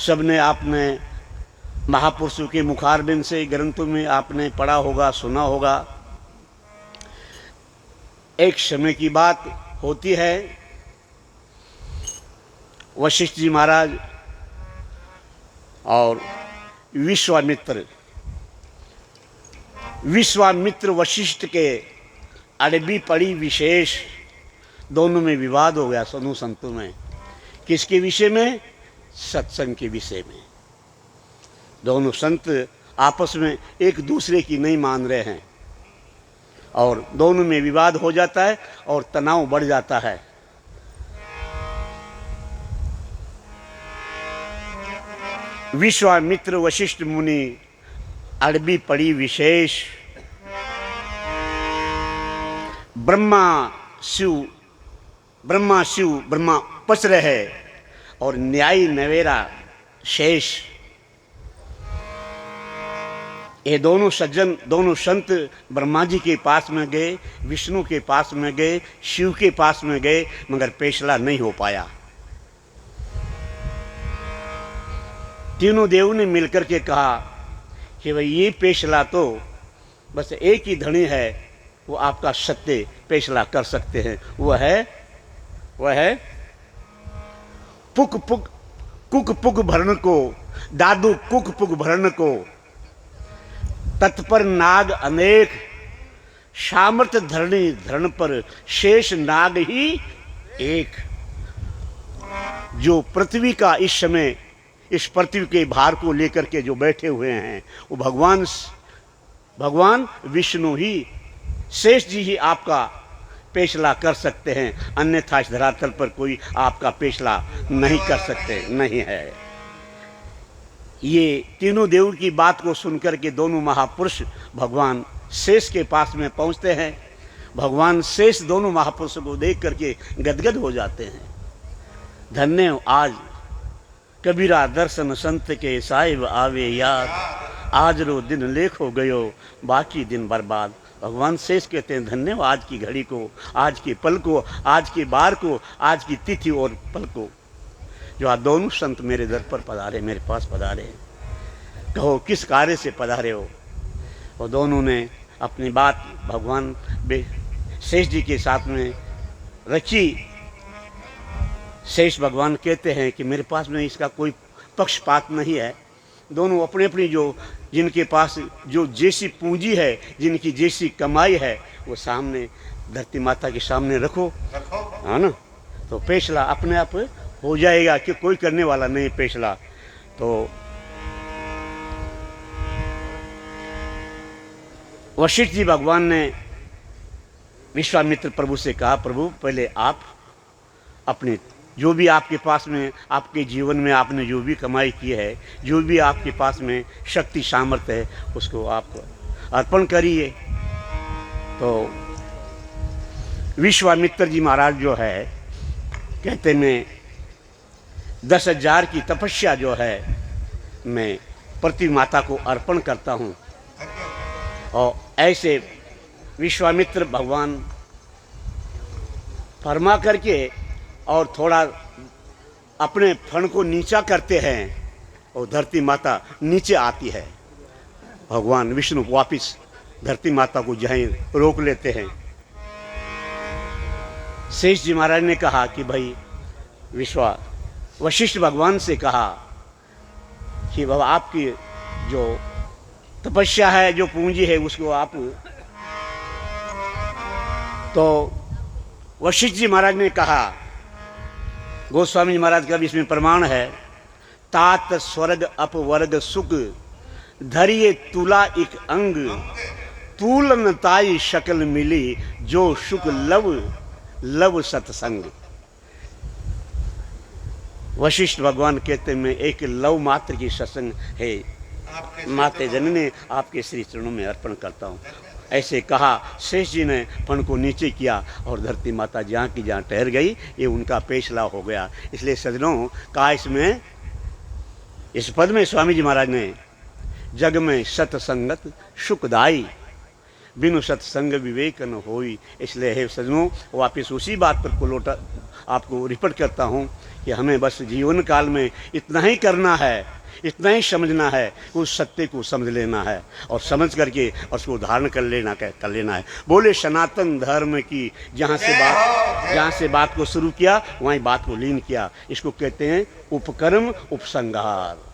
सबने आपने महापुरुषों के मुखारबिंद से ग्रंथों में आपने पढ़ा होगा, सुना होगा। एक समय की बात होती है, वशिष्ठ जी महाराज और विश्वामित्र वशिष्ठ के अड़बी पड़ी विशेष, दोनों में विवाद हो गया साधु संतों में। किसके विषय में? सत्संग के विषय में। दोनों संत आपस में एक दूसरे की नहीं मान रहे हैं और दोनों में विवाद हो जाता है और तनाव बढ़ जाता है। विश्वामित्र वशिष्ठ मुनि अड़बी पड़ी विशेष, ब्रह्मा पच रहे और न्यायी नवेरा शेष। ये दोनों सज्जन, दोनों संत ब्रह्मा जी के पास में गए, विष्णु के पास में गए, शिव के पास में गए, मगर फैसला नहीं हो पाया। तीनों देवों ने मिलकर के कहा कि भाई ये फैसला तो बस एक ही धनी है, वो आपका सत्य फैसला कर सकते हैं। वह है कुक पुक भरण को, दादू कुक पुक भरण को, तत्पर नाग अनेक, सामर्थ धरणी धरण पर शेष नाग ही एक। जो पृथ्वी का इस समय इस पृथ्वी के भार को लेकर के जो बैठे हुए हैं, वो भगवान विष्णु ही, शेष जी ही आपका फैसला कर सकते हैं। अन्यथा इस धरातल पर कोई आपका फैसला नहीं कर सकते, नहीं है। ये तीनों देवों की बात को सुनकर के दोनों महापुरुष भगवान शेष के पास में पहुंचते हैं। भगवान शेष दोनों महापुरुषों को देख करके गदगद हो जाते हैं। धन्य आज कबीरा दर्शन संत के साहिब आवे याद, आज रो दिन लेख हो गयो बाकी दिन बर्बाद। भगवान शेष कहते हैं धन्य आज की घड़ी को, आज के पल को, आज के बार को, आज की तिथि और पल को, जो आज दोनों संत मेरे दर पर पधारे, मेरे पास पधारे। कहो किस कार्य से पधारे हो? और दोनों ने अपनी बात भगवान शेष जी के साथ में रखी। शेष भगवान कहते हैं कि मेरे पास में इसका कोई पक्षपात नहीं है। दोनों अपनी अपनी जिनके पास जो जैसी पूंजी है, जिनकी जैसी कमाई है, वो सामने धरती माता के सामने रखो, है ना, तो फैसला अपने आप हो जाएगा कि कोई करने वाला नहीं फैसला। तो वशिष्ठ जी भगवान ने विश्वामित्र प्रभु से कहा, प्रभु पहले आप अपने जो भी आपके पास में, आपके जीवन में आपने जो भी कमाई की है, जो भी आपके पास में शक्ति सामर्थ्य है, उसको आप अर्पण करिए। तो विश्वामित्र जी महाराज जो है कहते मैं 10,000 की तपस्या जो है मैं पृथ्वी माता को अर्पण करता हूँ। और ऐसे विश्वामित्र भगवान फरमा करके और थोड़ा अपने फण को नीचा करते हैं और धरती माता नीचे आती है। भगवान विष्णु वापिस धरती माता को जहीं रोक लेते हैं। शेष जी महाराज ने कहा कि भाई वशिष्ठ भगवान से कहा कि बाबा आपकी जो तपस्या है, जो पूंजी है, उसको आप, तो वशिष्ठ जी महाराज ने कहा, गोस्वामी जी महाराज का भी इसमें प्रमाण है, तात स्वर्ग अपवर्ग सुख धरिए तुला एक अंग, तूलन ताई शकल मिली जो सुख लव सत्संग। वशिष्ठ भगवान कहते मैं एक लव मात्र की सत्संग है, माते जननी आपके श्री चरणों में अर्पण करता हूँ। ऐसे कहा। शेष जी ने फण को नीचे किया और धरती माता जहाँ की जहाँ ठहर गई, ये उनका फैसला हो गया। इसलिए सज्जनों कहा इसमें, इस पद में स्वामी जी महाराज ने, जग में सत्संगत सुखदाई, बिनु सत्संग विवेक न होई। इसलिए है सज्जनों, वापिस उसी बात पर को आपको रिपोर्ट करता हूँ कि हमें बस जीवन काल में इतना ही करना है, इतना ही समझना है, उस सत्य को समझ लेना है और समझ करके उसको धारण कर लेना है। बोले सनातन धर्म की जहाँ से बात को शुरू किया वहीं बात को लीन किया। इसको कहते हैं उपकर्म उपसंहार।